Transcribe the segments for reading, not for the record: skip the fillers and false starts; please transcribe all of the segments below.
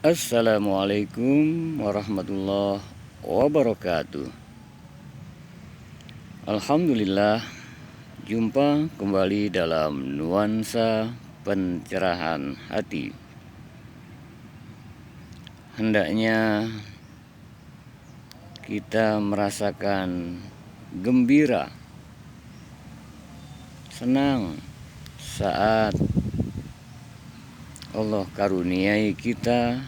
Assalamualaikum warahmatullahi wabarakatuh. Alhamdulillah, jumpa kembali dalam nuansa pencerahan hati. Hendaknya kita merasakan gembira, senang saat Allah karuniai kita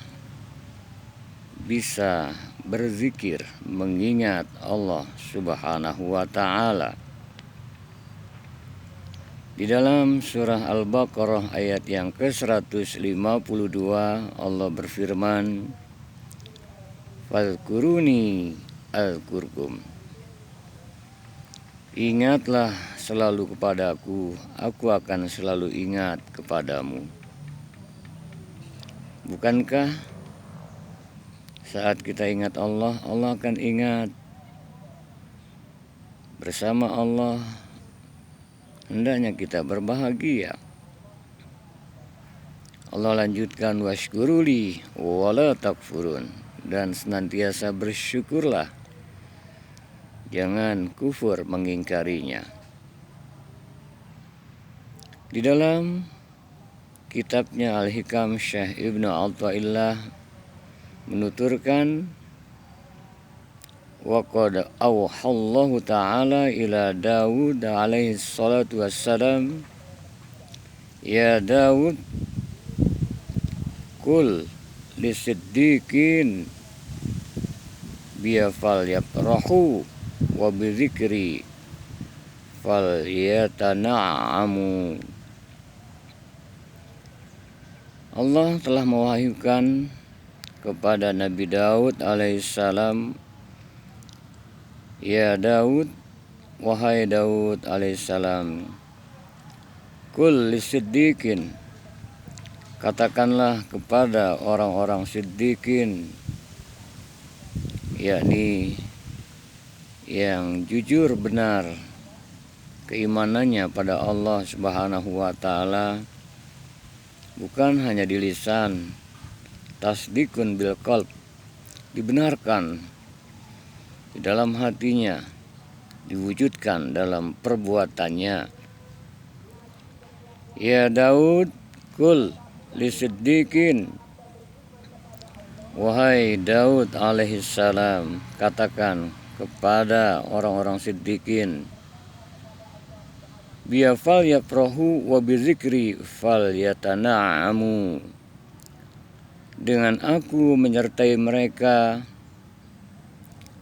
bisa berzikir, mengingat Allah Subhanahu wa Ta'ala. Di dalam surah Al-Baqarah ayat yang ke-152 Allah berfirman, "Fadhkuruni azkurkum." Ingatlah selalu kepadaku, aku akan selalu ingat kepadamu. Bukankah saat kita ingat Allah, Allah akan ingat bersama Allah? Hendaknya kita berbahagia. Allah lanjutkan, washkuruli wala takfurun, dan senantiasa bersyukurlah, jangan kufur mengingkarinya. Di dalam kitabnya Al-Hikam, Syekh Ibnu Athaillah menuturkan, wa qad awhallahu ta'ala ila Daud alaihi salatu wassalam, ya Daud, kul lisiddiqin biya fal yaprahu wa bizikri fal yatana'amu. Allah telah mewahyukan kepada Nabi Daud alaihissalam, ya Daud, wahai Daud alaihissalam, kul lisiddiqin, katakanlah kepada orang-orang siddiqin, yakni yang jujur benar keimanannya pada Allah Subhanahu wa Ta'ala, bukan hanya di lisan, tasdikun bil qalb, dibenarkan di dalam hatinya, diwujudkan dalam perbuatannya. Ya Daud, kul lisiddiqin, wahai Daud alaihissalam, katakan kepada orang-orang siddiqin, biya fal yaprahu wa bizikri fal yatana'amu, dengan aku menyertai mereka,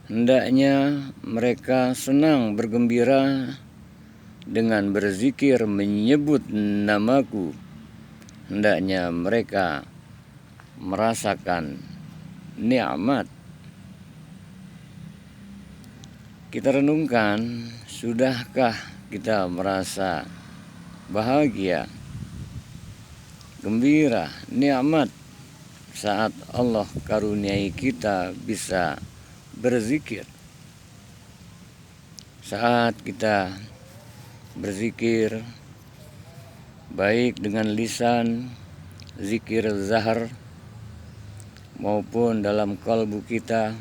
hendaknya mereka senang bergembira dengan berzikir menyebut namaku, hendaknya mereka merasakan nikmat. Kita renungkan, sudahkah kita merasa bahagia, gembira, nikmat saat Allah karuniai kita bisa berzikir? Saat kita berzikir, baik dengan lisan, zikir zahar, maupun dalam kalbu kita,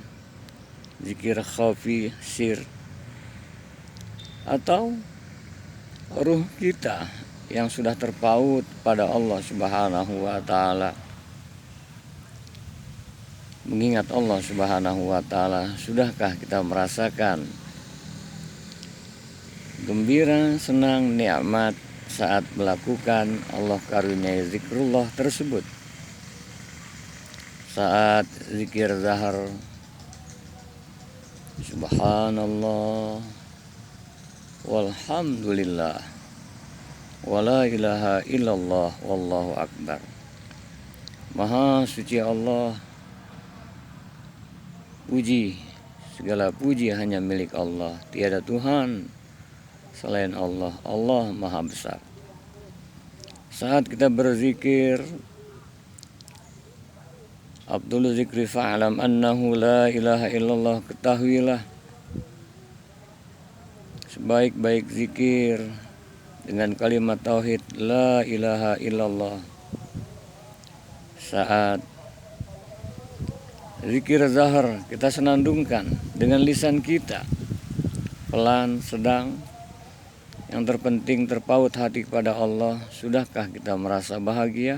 zikir khafi, sir, atau ruh kita yang sudah terpaut pada Allah Subhanahu wa Ta'ala, mengingat Allah Subhanahu wa Ta'ala, sudahkah kita merasakan gembira, senang, nikmat saat melakukan Allah karuniai zikrullah tersebut? Saat zikir zahar, subhanallah walhamdulillah wala ilaha illallah wallahu akbar. Maha suci Allah, puji, segala puji hanya milik Allah, tiada Tuhan selain Allah, Allah maha besar. Saat kita berzikir, Abdul zikri fa'alam annahu la ilaha illallah, ketahuilah sebaik-baik zikir dengan kalimat tauhid la ilaha illallah. Saat Zikir zahar kita senandungkan dengan lisan kita, pelan, sedang. Yang terpenting terpaut hati kepada Allah. Sudahkah kita merasa bahagia?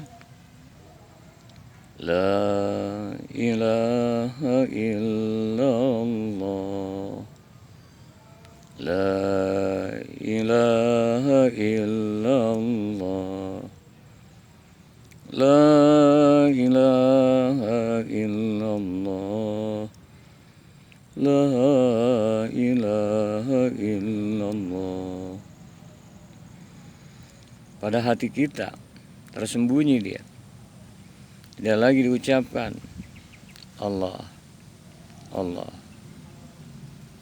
La ilaha illallah, la ilaha illallah, la ilaha illallah, la ilaha illallah. Pada hati kita tersembunyi dia, tidak lagi diucapkan Allah, Allah.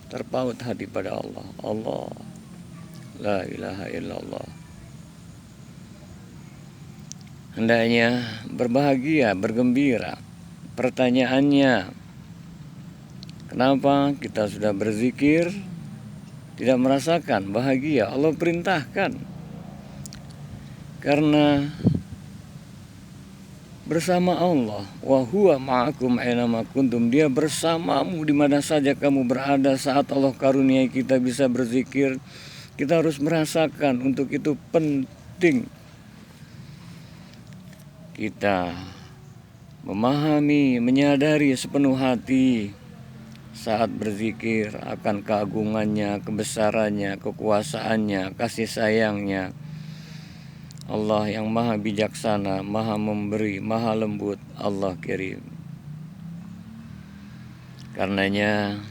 Terpaut hati pada Allah, Allah, la ilaha illallah. Hendaknya berbahagia, bergembira. Pertanyaannya, kenapa kita sudah berzikir tidak merasakan bahagia? Allah perintahkan. Karena bersama Allah, wa huwa ma'akum ainama kuntum, dia bersamamu di mana saja kamu berada. Saat Allah karuniai kita bisa berzikir, kita harus merasakan. Untuk itu penting kita memahami, menyadari sepenuh hati saat berzikir akan keagungannya, kebesarannya, kekuasaannya, kasih sayangnya. Allah yang maha bijaksana, maha memberi, maha lembut, Allah kirim. Karenanya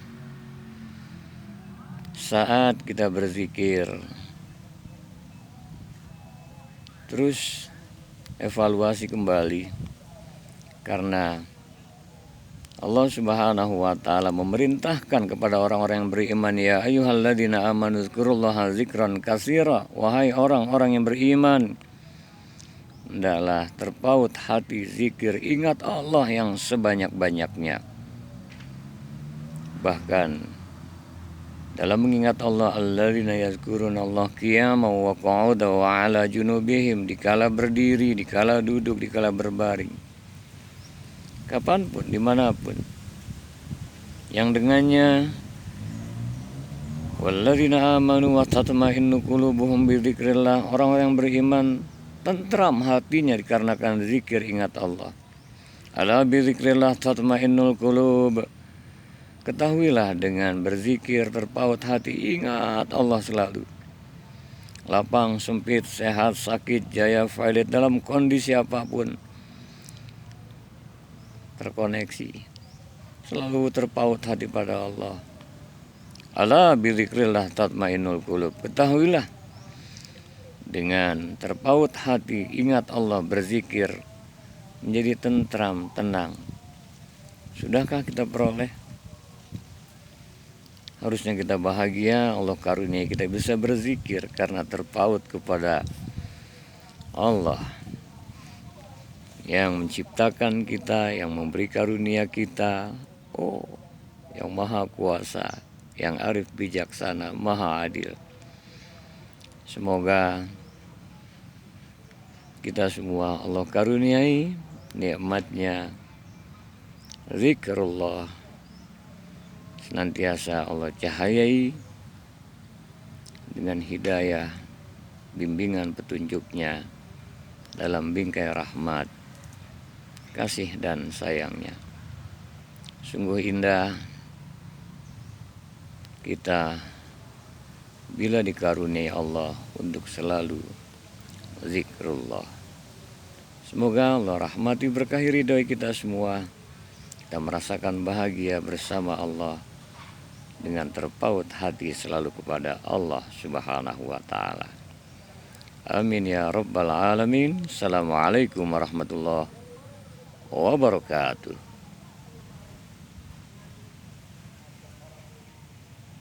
saat kita berzikir, terus evaluasi kembali. Karena Allah Subhanahu wa ta'ala memerintahkan kepada orang-orang yang beriman, ya ayyuhalladzina amanu dzkurullaha dzikran katsira, wahai orang-orang yang beriman, hendaklah terpaut hati zikir, ingat Allah yang sebanyak-banyaknya. Bahkan dalam mengingat Allah, alladzina yazkurunallaha qiyaman wa qu'udan wa 'ala junubihim, dikala berdiri, dikala duduk, dikala berbaring, kapanpun, dimanapun, yang dengannya walladzina amanu wa tatma'innu qulubuhum bidzikrillah, orang-orang yang beriman tentram hatinya dikarenakan zikir, ingat Allah. Ala bidzikrillah tatma'innul qulub, ketahuilah dengan berzikir terpaut hati, ingat Allah selalu. Lapang, sempit, sehat, sakit, jaya, failit, dalam kondisi apapun, terkoneksi, selalu terpaut hati pada Allah. Ala bidzikrillah tatmainnul qulub, ketahuilah dengan terpaut hati, ingat Allah, berzikir, menjadi tentram, tenang. Sudahkah kita peroleh? Harusnya kita bahagia, Allah karunia kita bisa berzikir karena terpaut kepada Allah yang menciptakan kita, yang memberi karunia kita, yang maha kuasa, yang arif bijaksana, maha adil. Semoga kita semua Allah karuniai nikmatnya zikrullah, senantiasa Allah cahayai dengan hidayah, bimbingan petunjuknya dalam bingkai rahmat, kasih dan sayangnya. Sungguh indah kita bila dikaruniai Allah untuk selalu zikrullah. Semoga Allah rahmati, berkahi, ridhoi kita semua. Kita merasakan bahagia bersama Allah dengan terpaut hati selalu kepada Allah Subhanahu wa ta'ala. Amin ya rabbal alamin. Assalamualaikum warahmatullahi wabarakatuh.